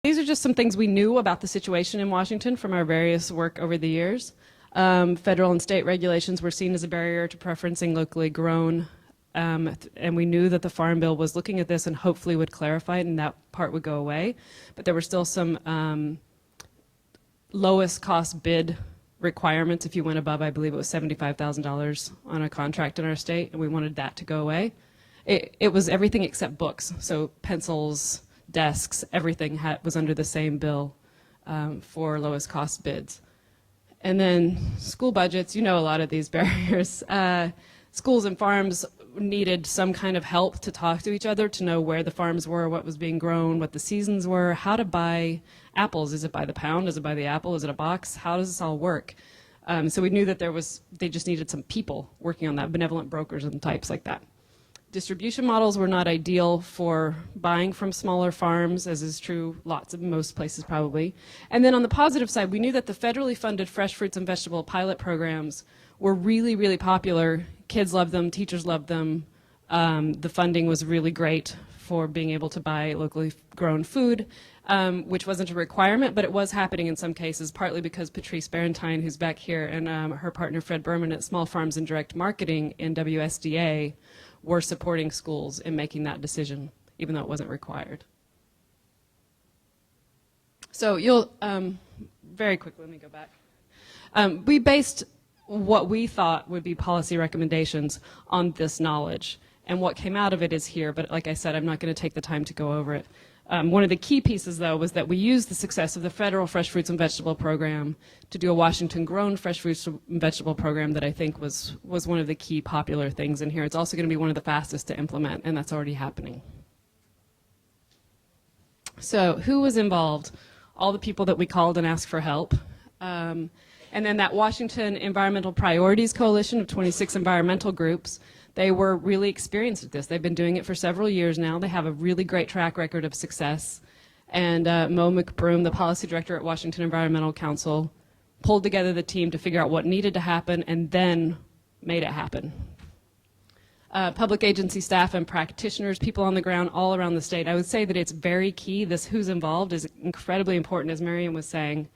These are just some things we knew about the situation in Washington from our various work over the years. Federal and state regulations were seen as a barrier to preferencing locally grown, and we knew that the Farm Bill was looking at this and hopefully would clarify it and that part would go away. But there were still some lowest cost bid requirements if you went above, I believe it was $75,000 on a contract in our state, and we wanted that to go away. It was everything except books, so pencils, desks, everything was under the same bill for lowest cost bids. And then school budgets, you know a lot of these barriers. Schools and farms needed some kind of help to talk to each other, to know where the farms were, what was being grown, what the seasons were, how to buy apples. Is it by the pound? Is it by the apple? Is it a box? How does this all work? So we knew that they just needed some people working on that, benevolent brokers and types like that. Distribution models were not ideal for buying from smaller farms, as is true most places probably. And then on the positive side, we knew that the federally funded fresh fruits and vegetable pilot programs were really, really popular. Kids loved them, teachers loved them. The funding was really great for being able to buy locally grown food, which wasn't a requirement, but it was happening in some cases, partly because Patrice Barentine, who's back here, and her partner Fred Berman at Small Farms and Direct Marketing in WSDA were supporting schools in making that decision, even though it wasn't required. So you'll, very quickly, let me go back. We based what we thought would be policy recommendations on this knowledge. And what came out of it is here, but like I said, I'm not going to take the time to go over it. One of the key pieces, though, was that we used the success of the federal fresh fruits and vegetable program to do a Washington-grown fresh fruits and vegetable program that I think was one of the key popular things in here. It's also going to be one of the fastest to implement, and that's already happening. So who was involved? All the people that we called and asked for help. And then that Washington Environmental Priorities Coalition of 26 environmental groups. They were really experienced at this. They've been doing it for several years now. They have a really great track record of success. And Mo McBroom, the policy director at Washington Environmental Council, pulled together the team to figure out what needed to happen and then made it happen. Public agency staff and practitioners, people on the ground all around the state. I would say that it's very key. This who's involved is incredibly important, as Marion was saying.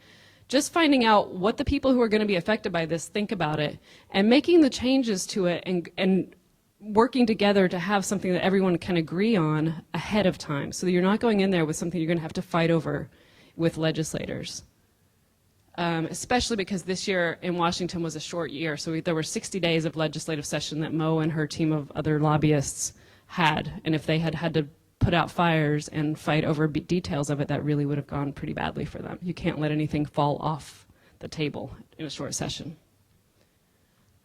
Just finding out what the people who are going to be affected by this think about it and making the changes to it and working together to have something that everyone can agree on ahead of time, so that you're not going in there with something you're going to have to fight over with legislators. Especially because this year in Washington was a short year, so there were 60 days of legislative session that Mo and her team of other lobbyists had, and if they had had to put out fires and fight over details of it, that really would have gone pretty badly for them. You can't let anything fall off the table in a short session.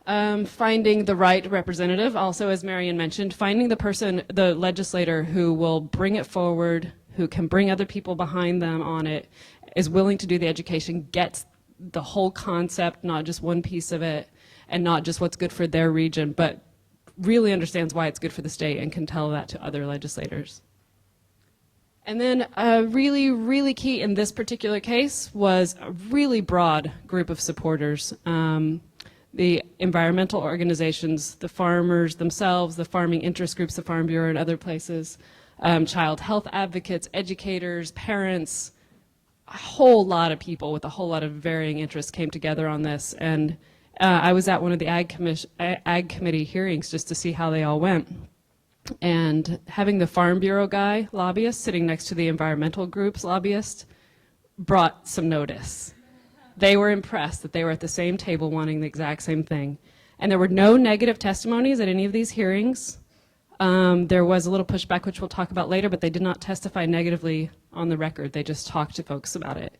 Finding the right representative, also as Marion mentioned, finding the person, the legislator who will bring it forward, who can bring other people behind them on it, is willing to do the education, gets the whole concept, not just one piece of it, and not just what's good for their region, but really understands why it's good for the state and can tell that to other legislators. And then really, really key in this particular case was a really broad group of supporters. The environmental organizations, the farmers themselves, the farming interest groups, the Farm Bureau and other places, child health advocates, educators, parents, a whole lot of people with a whole lot of varying interests came together on this. And I was at one of the Ag Committee hearings just to see how they all went. And having the Farm Bureau guy, lobbyist, sitting next to the environmental group's lobbyist brought some notice. They were impressed that they were at the same table wanting the exact same thing. And there were no negative testimonies at any of these hearings. There was a little pushback, which we'll talk about later, but they did not testify negatively on the record. They just talked to folks about it.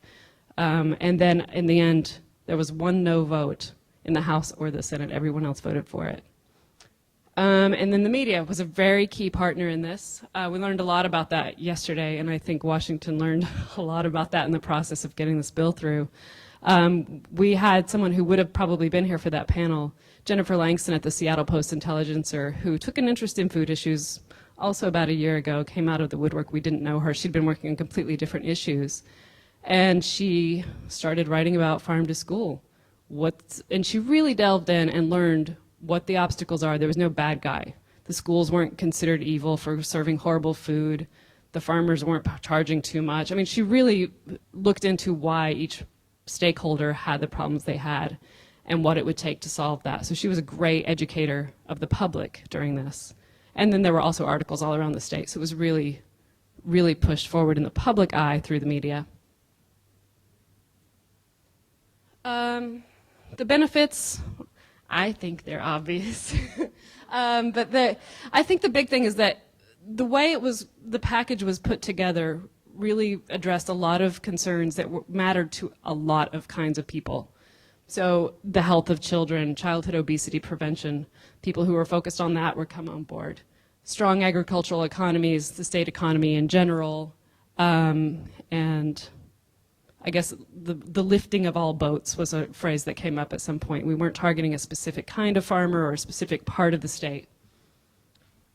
And then in the end, there was one no vote in the House or the Senate. Everyone else voted for it. And then the media was a very key partner in this. We learned a lot about that yesterday, and I think Washington learned a lot about that in the process of getting this bill through. We had someone who would have probably been here for that panel, Jennifer Langston at the Seattle Post-Intelligencer, who took an interest in food issues also about a year ago, came out of the woodwork. We didn't know her. She'd been working on completely different issues. And she started writing about farm to school. And she really delved in and learned what the obstacles are. There was no bad guy. The schools weren't considered evil for serving horrible food. The farmers weren't charging too much. I mean, she really looked into why each stakeholder had the problems they had and what it would take to solve that. So she was a great educator of the public during this. And then there were also articles all around the state. So it was really, really pushed forward in the public eye through the media. The benefits, I think they're obvious. But I think the big thing is that the way the package was put together really addressed a lot of concerns that mattered to a lot of kinds of people. So the health of children, childhood obesity prevention, people who were focused on that were come on board. Strong agricultural economies, the state economy in general, and I guess the lifting of all boats was a phrase that came up at some point. We weren't targeting a specific kind of farmer or a specific part of the state.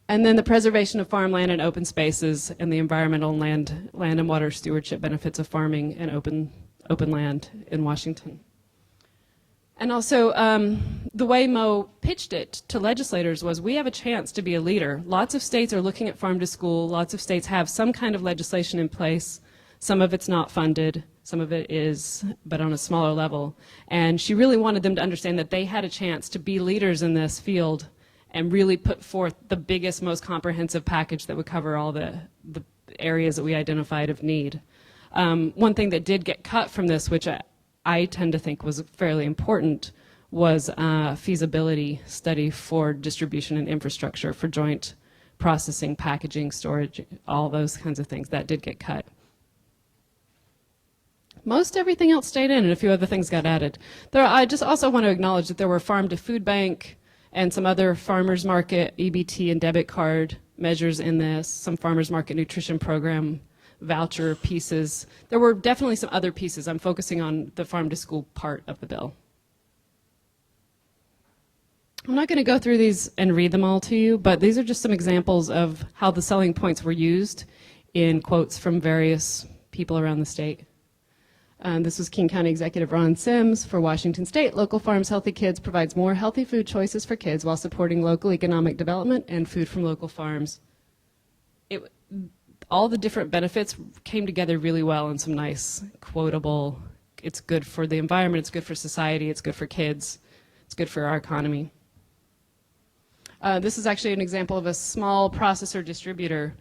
And then the preservation of farmland and open spaces and the environmental land and water stewardship benefits of farming and open land in Washington. And also, the way Mo pitched it to legislators was, we have a chance to be a leader. Lots of states are looking at farm to school. Lots of states have some kind of legislation in place. Some of it's not funded. Some of it is, but on a smaller level. And she really wanted them to understand that they had a chance to be leaders in this field and really put forth the biggest, most comprehensive package that would cover all the areas that we identified of need. One thing that did get cut from this, which I tend to think was fairly important, was a feasibility study for distribution and infrastructure for joint processing, packaging, storage, all those kinds of things. That did get cut. Most everything else stayed in, and a few other things got added. I just also want to acknowledge that there were farm to food bank and some other farmers market, EBT and debit card measures in this, some farmers market nutrition program voucher pieces. There were definitely some other pieces. I'm focusing on the farm to school part of the bill. I'm not going to go through these and read them all to you, but these are just some examples of how the selling points were used in quotes from various people around the state. This was King County Executive Ron Sims for Washington State. Local Farms Healthy Kids provides more healthy food choices for kids while supporting local economic development and food from local farms. All the different benefits came together really well in some nice, quotable, it's good for the environment, it's good for society, it's good for kids, it's good for our economy. This is actually an example of a small processor distributor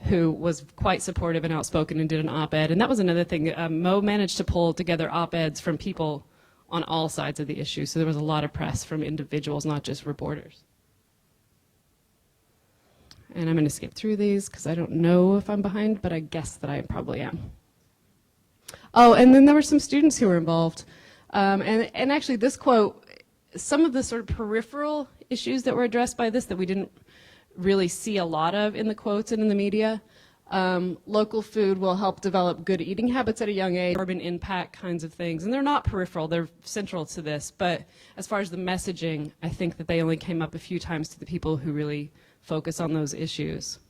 who was quite supportive and outspoken and did an op-ed. And that was another thing. Mo managed to pull together op-eds from people on all sides of the issue. So there was a lot of press from individuals, not just reporters. And I'm going to skip through these because I don't know if I'm behind, but I guess that I probably am. Oh, and then there were some students who were involved. And actually this quote, some of the sort of peripheral issues that were addressed by this that we didn't really see a lot of in the quotes and in the media. Local food will help develop good eating habits at a young age, urban impact kinds of things. And they're not peripheral, they're central to this. But as far as the messaging, I think that they only came up a few times to the people who really focus on those issues.